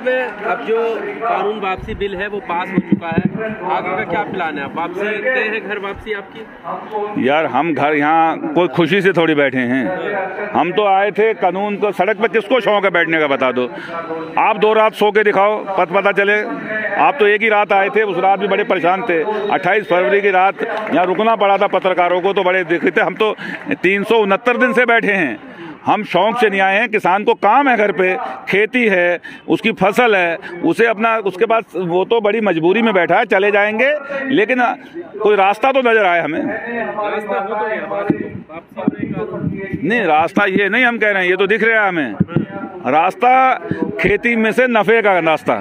साहब, अब जो कानून वापसी बिल है वो पास हो चुका है, आगे का क्या प्लान है? वापसी तय है, घर वापसी आपकी? यार हम घर यहाँ कोई खुशी से थोड़ी बैठे हैं। हम तो आए थे कानून को, सड़क पे किसको शौक है बैठने का बता दो। आप 2 रात सो के दिखाओ, पता चले। आप तो एक ही रात आए थे, उस रात भी बड़े परेशान थे। 28 फरवरी की रात यहाँ रुकना पड़ा था पत्रकारों को, तो बड़े दिखे थे। हम तो 369 दिन से बैठे हैं। हम शौक से नहीं आए हैं। किसान को काम है, घर पे खेती है, उसकी फसल है, उसे अपना, उसके बाद वो तो बड़ी मजबूरी में बैठा है। चले जाएंगे, लेकिन कोई रास्ता तो नजर आए हमें। रास्ता हो तो नहीं, रास्ता ये नहीं हम कह रहे हैं, ये तो दिख रहा है हमें। रास्ता खेती में से नफे का रास्ता,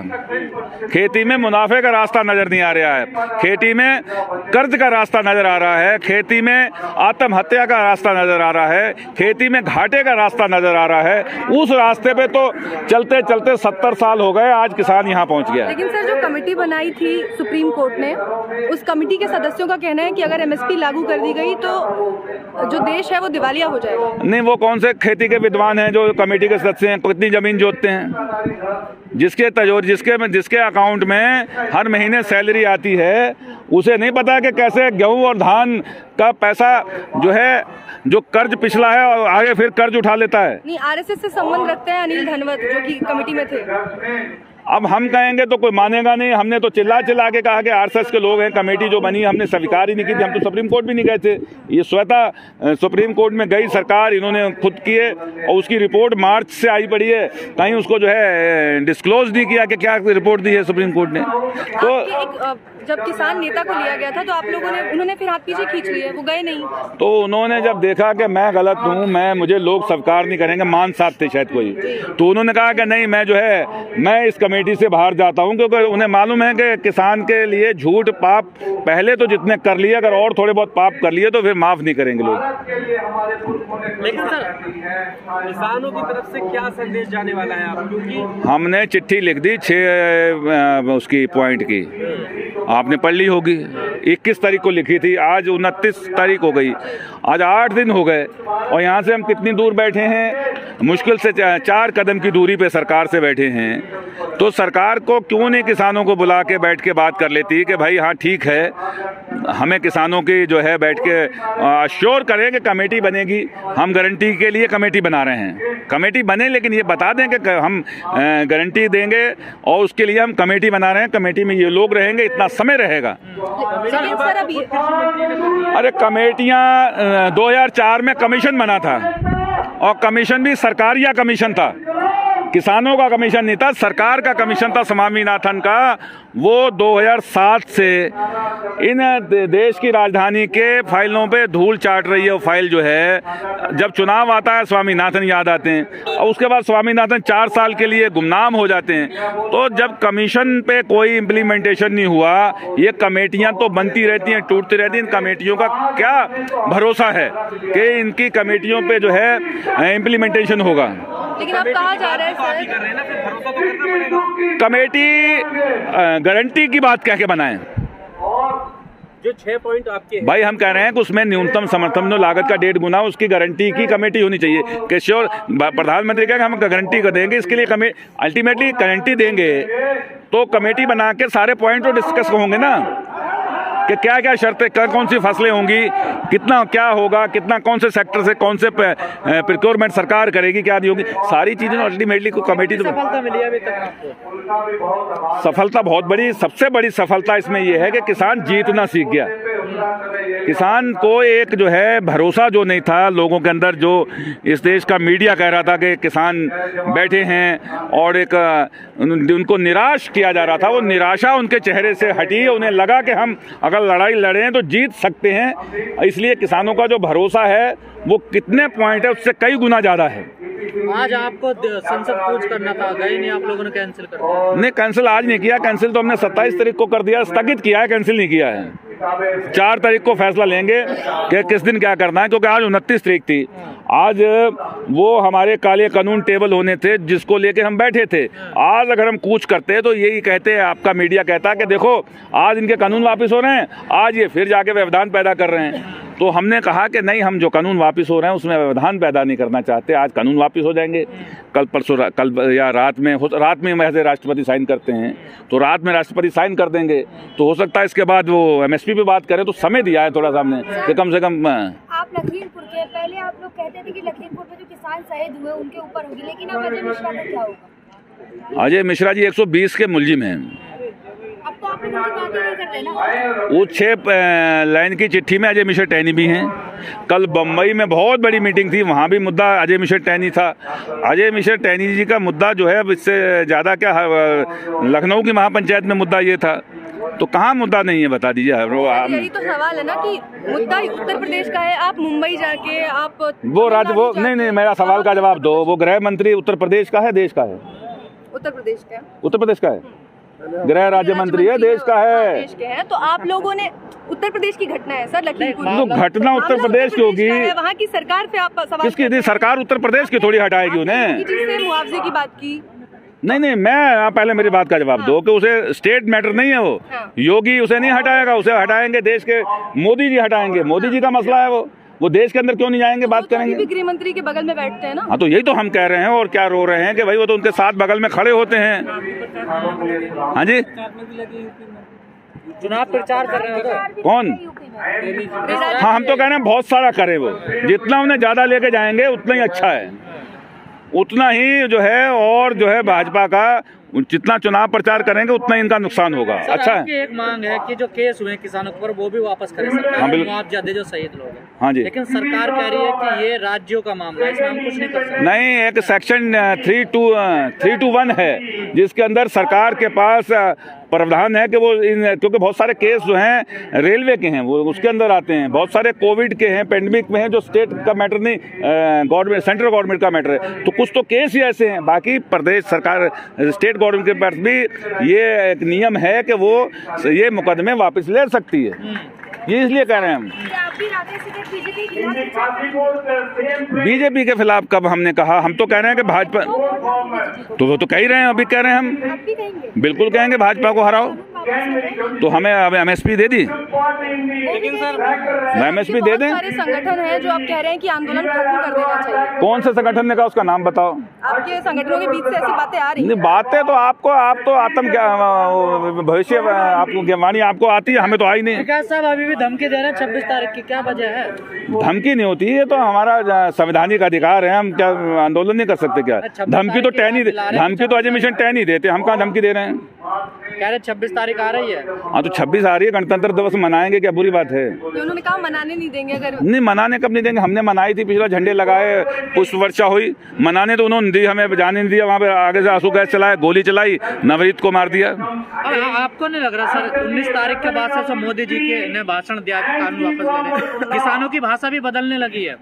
खेती में मुनाफे का रास्ता नजर नहीं आ रहा है। खेती में कर्ज का रास्ता नजर आ रहा है। खेती में आत्महत्या का रास्ता नजर आ रहा है। खेती में घाटे का रास्ता नजर आ रहा है। उस रास्ते पे तो चलते चलते 70 साल हो गए, आज किसान यहाँ पहुँच गया। लेकिन सर, जो कमेटी बनाई थी सुप्रीम कोर्ट ने, उस कमेटी के सदस्यों का कहना है कि अगर MSP लागू कर दी गई तो जो देश है वो दिवालिया हो जाएगा। नहीं, वो कौन से खेती के विद्वान हैं जो कमेटी के सदस्य हैं? कितनी जमीन जोतते हैं? जिसके अकाउंट में हर महीने सैलरी आती है, उसे नहीं पता कि कैसे गेहूं और धान का पैसा जो है, जो कर्ज पिछला है और आगे फिर कर्ज उठा लेता है। नहीं, RSS से संबंध रखते हैं अनिल धनवत, जो कि कमेटी में थे। अब हम कहेंगे तो कोई मानेगा नहीं। हमने तो चिल्ला के कहा कि RSS के लोग हैं। कमेटी जो बनी हमने स्वीकार ही नहीं की थी। हम तो सुप्रीम कोर्ट भी नहीं गए थे। ये स्वतः सुप्रीम कोर्ट में गई सरकार, इन्होंने खुद किए, और उसकी रिपोर्ट मार्च से आई पड़ी है। कहीं उसको जो है डिस्क्लोज नहीं किया कि क्या रिपोर्ट दी है सुप्रीम कोर्ट ने। तो जब किसान नेता को लिया गया था तो आप लोगों ने, उन्होंने फिर हाथ पीछे खींच लिए, वो गए नहीं। तो उन्होंने जब देखा कि मैं गलत हूँ, मुझे लोग स्वीकार नहीं करेंगे, मान साहब थे शायद कोई, तो उन्होंने कहा कि नहीं, मैं इस कमेटी से बाहर जाता हूँ, क्योंकि उन्हें मालूम है कि किसान के लिए झूठ पाप पहले तो जितने कर लिए, अगर और थोड़े बहुत पाप कर लिए तो फिर माफ नहीं करेंगे लोग। लेकिन सर, किसानों की तरफ से क्या संदेश जाने वाला है आप? क्योंकि हमने चिट्ठी लिख दी 6 उसकी पॉइंट की, आपने पढ़ ली होगी। 21 तारीख को लिखी थी, आज 29 तारीख हो गई, आज 8 दिन हो गए। और यहाँ से हम कितनी दूर बैठे हैं? मुश्किल से 4 कदम की दूरी पे सरकार से बैठे हैं। तो सरकार को क्यों नहीं किसानों को बुला के बैठ के बात कर लेती कि भाई हाँ ठीक है, हमें किसानों की जो है बैठ के अश्योर करें कि कमेटी बनेगी। हम गारंटी के लिए कमेटी बना रहे हैं, कमेटी बने, लेकिन ये बता दें कि हम गारंटी देंगे और उसके लिए हम कमेटी बना रहे हैं। कमेटी में ये लोग रहेंगे, इतना समय रहेगा। अरे कमेटियां 2004 में कमीशन बना था, और कमीशन भी सरकारिया कमीशन था, किसानों का कमीशन नहीं था, सरकार का कमीशन था स्वामीनाथन का। वो 2007 से इन देश की राजधानी के फाइलों पे धूल चाट रही है। वो फाइल जो है, जब चुनाव आता है स्वामीनाथन याद आते हैं, और उसके बाद स्वामीनाथन 4 साल के लिए गुमनाम हो जाते हैं। तो जब कमीशन पे कोई इम्प्लीमेंटेशन नहीं हुआ, ये कमेटियां तो बनती रहती हैं, टूटती रहती हैं। इन कमेटियों का क्या भरोसा है कि इनकी कमेटियों पे जो है इम्प्लीमेंटेशन होगा? लेकिन अब कहा जा रहा है सर, कमेटी गारंटी की बात कह के बनाएं। जो 6 पॉइंट आपके भाई हम कह रहे हैं कि उसमें न्यूनतम समर्थन लागत का 1.5 गुना उसकी गारंटी की कमेटी होनी चाहिए। कि श्योर प्रधानमंत्री कहेंगे हम गारंटी कर देंगे, इसके लिए अल्टीमेटली गारंटी देंगे तो कमेटी बना के सारे पॉइंट तो डिस्कस होंगे ना, कि क्या क्या शर्तें, कौन सी फसलें होंगी, कितना क्या होगा, कितना कौन से सेक्टर से कौन से प्रिक्योरमेंट सरकार करेगी, क्या नहीं होगी, सारी चीजें अल्टीमेटली को कमेटी तो सफलता मिली अभी तक आपको? सफलता बहुत बड़ी, सबसे बड़ी सफलता इसमें यह है कि किसान जीतना सीख गया। किसान को एक जो है भरोसा जो नहीं था लोगों के अंदर, जो इस देश का मीडिया कह रहा था कि किसान बैठे हैं और एक उनको निराश किया जा रहा था, वो निराशा उनके चेहरे से हटी। उन्हें लगा कि हम अगर लड़ाई लड़ें तो जीत सकते हैं। इसलिए किसानों का जो भरोसा है वो कितने पॉइंट है उससे कई गुना ज़्यादा है। आज आपको संसद कूच करना था, गए नहीं, आप लोगों ने कैंसिल कर दिया। नहीं, कैंसिल आज नहीं किया, कैंसिल तो हमने 27 तारीख को कर दिया, स्थगित किया है, कैंसिल नहीं किया है। 4 तारीख को फैसला लेंगे कि किस दिन क्या करना है, क्योंकि आज 29 तारीख थी। आज वो हमारे काले कानून टेबल होने थे जिसको लेके हम बैठे थे। आज अगर हम कूच करते तो यही कहते, आपका मीडिया कहता कि देखो आज इनके कानून वापस हो रहे हैं, आज ये फिर जाके व्यवधान पैदा कर रहे हैं। तो हमने कहा कि नहीं, हम जो कानून वापस हो रहे हैं उसमें व्यवधान पैदा नहीं करना चाहते। आज कानून वापस हो जाएंगे, कल परसों कल या रात में वैसे राष्ट्रपति साइन करते हैं तो रात में राष्ट्रपति साइन कर देंगे, तो हो सकता है इसके बाद वो एमएसपी पे बात करें। तो समय दिया है थोड़ा सा हमने कि कम से कम। आप लखीमपुर के, पहले आप लोग कहते थे कि लखीमपुर में जो किसान शहीद हुए उनके ऊपर होगी, लेकिन अब अजय मिश्रा का क्या होगा? अजय मिश्रा जी 120 के मुलजिम हैं। अब तो आप लोग उनकी बात ही नहीं करते ना। वो 6 लाइन की चिट्ठी में अजय मिश्रा टहनी भी हैं। कल बम्बई में बहुत बड़ी मीटिंग थी, वहाँ भी मुद्दा अजय मिश्रा टहनी था। अजय मिश्रा टहनी जी का मुद्दा जो है, अब इससे ज़्यादा क्या लखनऊ की महापंचायत में मुद्दा ये था, तो कहाँ मुद्दा नहीं है बता दीजिए। यही तो सवाल है ना कि मुद्दा उत्तर प्रदेश का है, आप मुंबई जाके आप वो नहीं, मेरा सवाल का जवाब दो। वो गृह मंत्री उत्तर प्रदेश का है, देश का है? उत्तर प्रदेश का है। उत्तर प्रदेश का है, गृह राज्य मंत्री है, देश का है। देश के हैं। तो आप लोगों ने, उत्तर प्रदेश की घटना है सर, लखीमपुर तो घटना उत्तर प्रदेश की होगी, वहाँ की सरकार पे आप सवाल किसकी? सरकार उत्तर प्रदेश की थोड़ी हटाएगी उन्हें। जिससे मुआवजे की बात की। नहीं, मैं पहले मेरी बात का जवाब दो कि उसे स्टेट मैटर नहीं है वो। योगी उसे नहीं हटाएगा, उसे हटाएंगे देश के मोदी जी हटाएंगे। मोदी जी का मसला है वो देश के अंदर क्यों नहीं जाएंगे, बात करेंगे। भी गृह मंत्री के बगल में बैठते हैं ना। हाँ, तो यही तो हम कह रहे हैं। और क्या रो रहे हैं कि भाई वो तो उनके साथ बगल में खड़े होते हैं। हाँ जी, चुनाव प्रचार कर रहे हो कौन? हाँ, हम तो कह रहे हैं बहुत सारा करे वो, जितना उन्हें ज्यादा लेके जाएंगे उतना ही अच्छा है, उतना ही जो है। और जो है भाजपा का जितना चुनाव प्रचार करेंगे उतना इनका नुकसान होगा। अच्छा है। एक मांग है कि जो केस हुए किसानों पर वो भी वापस करें सरकार। हाँ, बिल्कुल। मुआवजा दे जो शहीद लोग हैं। हाँ जी, लेकिन सरकार कह रही है कि ये राज्यों का मामला है, इसमें हम कुछ नहीं कर सकते। नहीं, एक सेक्शन 321 है जिसके अंदर सरकार के पास प्रावधान है कि वो क्योंकि बहुत सारे केस जो हैं रेलवे के हैं, वो उसके अंदर आते हैं। बहुत सारे कोविड के हैं, पेंडेमिक में हैं, जो स्टेट का मैटर नहीं, गवर्नमेंट, सेंट्रल गवर्नमेंट का मैटर है। तो कुछ तो केस ही ऐसे हैं। बाकी प्रदेश सरकार, स्टेट गवर्नमेंट के पास भी ये एक नियम है कि वो ये मुकदमे वापस ले सकती है। ये इसलिए कह रहे हैं हम। बीजेपी के खिलाफ कब हमने कहा? हम तो कह रहे हैं कि भाजपा, तो वो तो कह ही रहे हैं, अभी कह रहे हैं हम, बिल्कुल कहेंगे भाजपा को हराओ। तो हमें अब एमएसपी दे दी, लेकिन सर एमएसपी दे दें। सारे संगठन हैं जो आप कह रहे हैं कि आंदोलन खत्म कर देना चाहिए। कौन से संगठन ने कहा, उसका नाम बताओ। आपके संगठनों के बीच से ऐसी बातें आ रही हैं। बातें तो आप तो आत्म भविष्य आपको ज्ञानी आपको आती है, हमें तो आई नहीं। विकास साहब अभी भी धमकी दे रहे हैं 26 तारीख की, क्या वजह है? धमकी नहीं होती है, तो हमारा संवैधानिक अधिकार है। हम क्या आंदोलन नहीं कर सकते क्या? धमकी तो धमकी तो अजय मिश्रा टहनी देते, हम कहाँ धमकी दे रहे हैं? कह रहे 26 तारीख आ रही है। हाँ, तो 26 आ रही है, गणतंत्र दिवस मनाएंगे, क्या बुरी बात है? उन्होंने कहा मनाने नहीं देंगे। अगर नहीं, मनाने कब नहीं देंगे? हमने मनाई थी, पिछला झंडे लगाए, पुष्प वर्षा हुई। मनाने तो उन्होंने दी, हमें जाने नहीं दिया। वहाँ पे आगे से आंसू गैस चलाए, गोली चलाई, नवरीत को मार दिया। आपको नहीं लग रहा सर 19 तारीख के बाद से मोदी जी के ने भाषण दिया कि कानून वापस ले लें, किसानों की भाषा भी बदलने लगी है?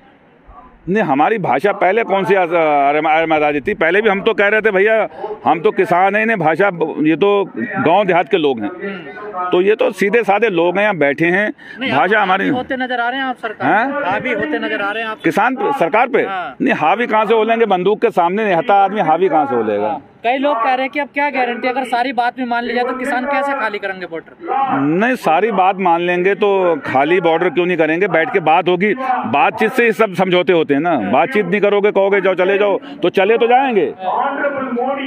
नहीं, हमारी भाषा पहले कौन सी आज़ादी थी? पहले भी हम तो कह रहे थे भैया हम तो किसान हैं, इन्हें भाषा, ये तो गांव देहात के लोग हैं, तो ये तो सीधे साधे लोग हैं, यहाँ बैठे हैं। भाषा हमारी होते नजर आ रहे हैं आप सरकार, हावी होते नजर आ रहे हैं आप किसान सरकार पे। नहीं, हावी कहाँ से हो लेंगे? बंदूक के सामने निहत्था आदमी हावी कहाँ से हो लेगा? कई लोग कह रहे हैं कि अब क्या गारंटी, अगर सारी बात भी मान ली जाए तो किसान कैसे खाली करेंगे बॉर्डर? नहीं, सारी बात मान लेंगे तो खाली बॉर्डर क्यों नहीं करेंगे? बैठ के बात होगी, बातचीत से ही सब समझौते होते हैं ना। बातचीत नहीं करोगे, कहोगे जाओ चले जाओ, तो चले तो जाएंगे।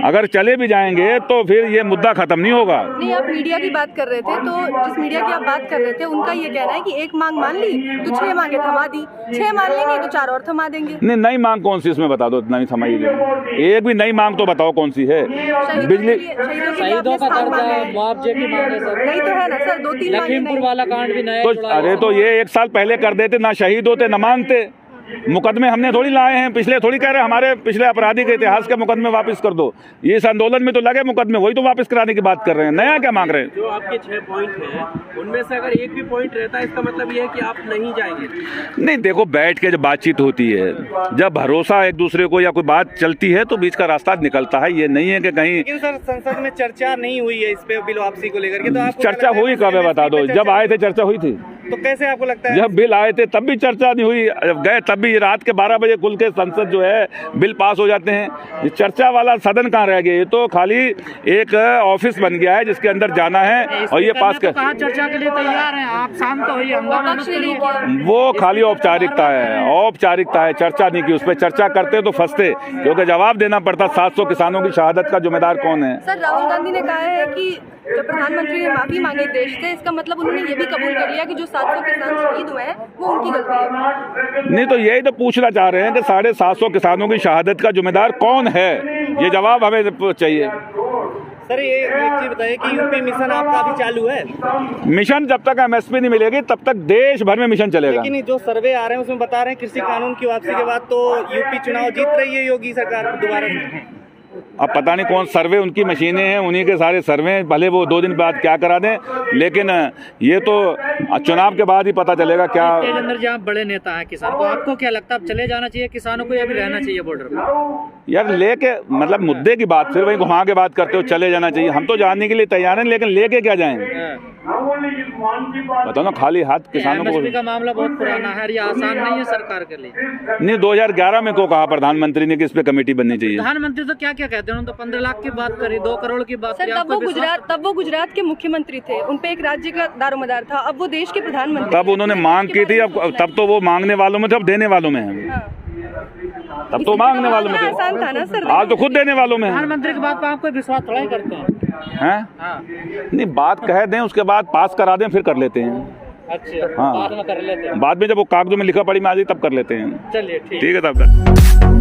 अगर चले भी जाएंगे तो फिर ये मुद्दा खत्म नहीं होगा। नहीं, आप मीडिया की बात कर रहे थे, तो जिस मीडिया की आप बात कर रहे थे उनका ये कहना है कि एक मांग मान ली तो 6 मांगे थमा दी, 6 मान लेंगे तो 4 और थमा देंगे। नहीं, नई मांग कौन सी इसमें बता दो, नई थमाई दो। एक भी नई मांग तो बताओ कौन सी है? बिजली, शहीदों का दर्जा, मुआवजे की मांग है सर। नहीं तो है ना सर, 2-3 लखीमपुर वाला कांड भी नया तो अरे तो ये 1 साल पहले कर देते, ना शहीद होते ना मांगते। मुकदमे हमने थोड़ी लाए हैं, पिछले थोड़ी कह रहे हैं हमारे पिछले आपराधिक इतिहास के मुकदमे वापस कर दो। ये इस आंदोलन में तो लगे मुकदमे, वही तो वापस कराने की बात कर रहे हैं। नया क्या मांग रहे हैं? जो आपके 6 पॉइंट हैं उनमें से अगर एक भी पॉइंट रहता है, इसका मतलब ये है कि आप नहीं जाएंगे? नहीं, देखो, बैठ के जब बातचीत होती है, जब भरोसा एक दूसरे को या कोई बात चलती है तो बीच का रास्ता निकलता है। ये नहीं है कि कहीं। लेकिन सर संसद में चर्चा नहीं हुई है इस पे बिल वापसी को लेकर के, तो आप चर्चा हुई कब है बता दो? जब आए थे चर्चा हुई थी। तो कैसे आपको लगता है? जब बिल आए थे तब भी चर्चा नहीं हुई, जब गए तब भी रात के 12 बजे खुल के संसद जो है बिल पास हो जाते हैं। ये चर्चा वाला सदन कहाँ रह गया? ये तो खाली एक ऑफिस बन गया है जिसके अंदर जाना है और ये पास कर। कहा चर्चा के लिए तैयार हैं आप, शांत तो हुई, हंगामा मत करिए। वो खाली औपचारिकता है, औपचारिकता है, चर्चा नहीं की। उस पर चर्चा करते तो फंसते, क्योंकि जवाब देना पड़ता 700 किसानों की शहादत का जिम्मेदार कौन है? सर, राहुल गांधी ने कहा है कि जो प्रधानमंत्री ने माफी मांगी देश से, इसका मतलब उन्होंने ये भी कबूल कर लिया कि जो 700 किसान शहीद हुए हैं वो उनकी गलती है। नहीं तो यही तो पूछना चाह रहे हैं कि 750 किसानों की शहादत का जिम्मेदार कौन है? ये जवाब हमें चाहिए। सर ये एक चीज बताइए कि यूपी मिशन आपका अभी चालू है? मिशन जब तक एमएसपी नहीं मिलेगी तब तक देश भर में मिशन चलेगा। लेकिन जो सर्वे आ रहे हैं उसमें बता रहे हैं कृषि कानून की वापसी के बाद तो यूपी चुनाव जीत रही है योगी सरकार दोबारा। अब पता नहीं कौन सर्वे, उनकी मशीनें हैं, उन्हीं के सारे सर्वे, भले वो 2 दिन बाद क्या करा दें, लेकिन ये तो चुनाव के बाद ही पता चलेगा क्या। अंदर जहाँ बड़े नेता हैं किसान को, आपको क्या लगता है अब चले जाना चाहिए किसानों को या भी रहना चाहिए बॉर्डर पर? यार लेके मतलब मुद्दे की बात, फिर वही घुमा के बात करते हो चले जाना चाहिए। हम तो जाने के लिए तैयार हैं, लेकिन लेके क्या जाएं? बताओ ना, खाली हाथ किसानों को। एमएसपी का मामला बहुत पुराना है, ये आसान नहीं है सरकार के लिए। नहीं, 2011 में को कहा प्रधानमंत्री ने कि इस पे कमेटी बननी चाहिए। प्रधानमंत्री तो क्या क्या कहते हैं, उन्होंने तो 15 लाख की बात करी, 2 करोड़ की बात सर, करी। तब वो गुजरात के मुख्यमंत्री थे, उन पे एक राज्य का दारोमदार था। अब वो देश के प्रधानमंत्री। तब उन्होंने मांग की थी, अब तब तो वो मांगने वालों में थे, अब देने वालों में है। तब तो मांगने वालों में थे, आसान था ना सर, आज तो खुद देने वालों में है। प्रधानमंत्री की बात पर आप कोई विश्वास थोड़ा ही करते हैं? नहीं, बात कह दें, उसके बाद पास करा दें, फिर कर लेते हैं। अच्छा, हाँ, बाद में कर लेते हैं। बाद में जब वो कागजों में लिखा पढ़ी में आ जाए तब कर लेते हैं। चलिए ठीक है तब।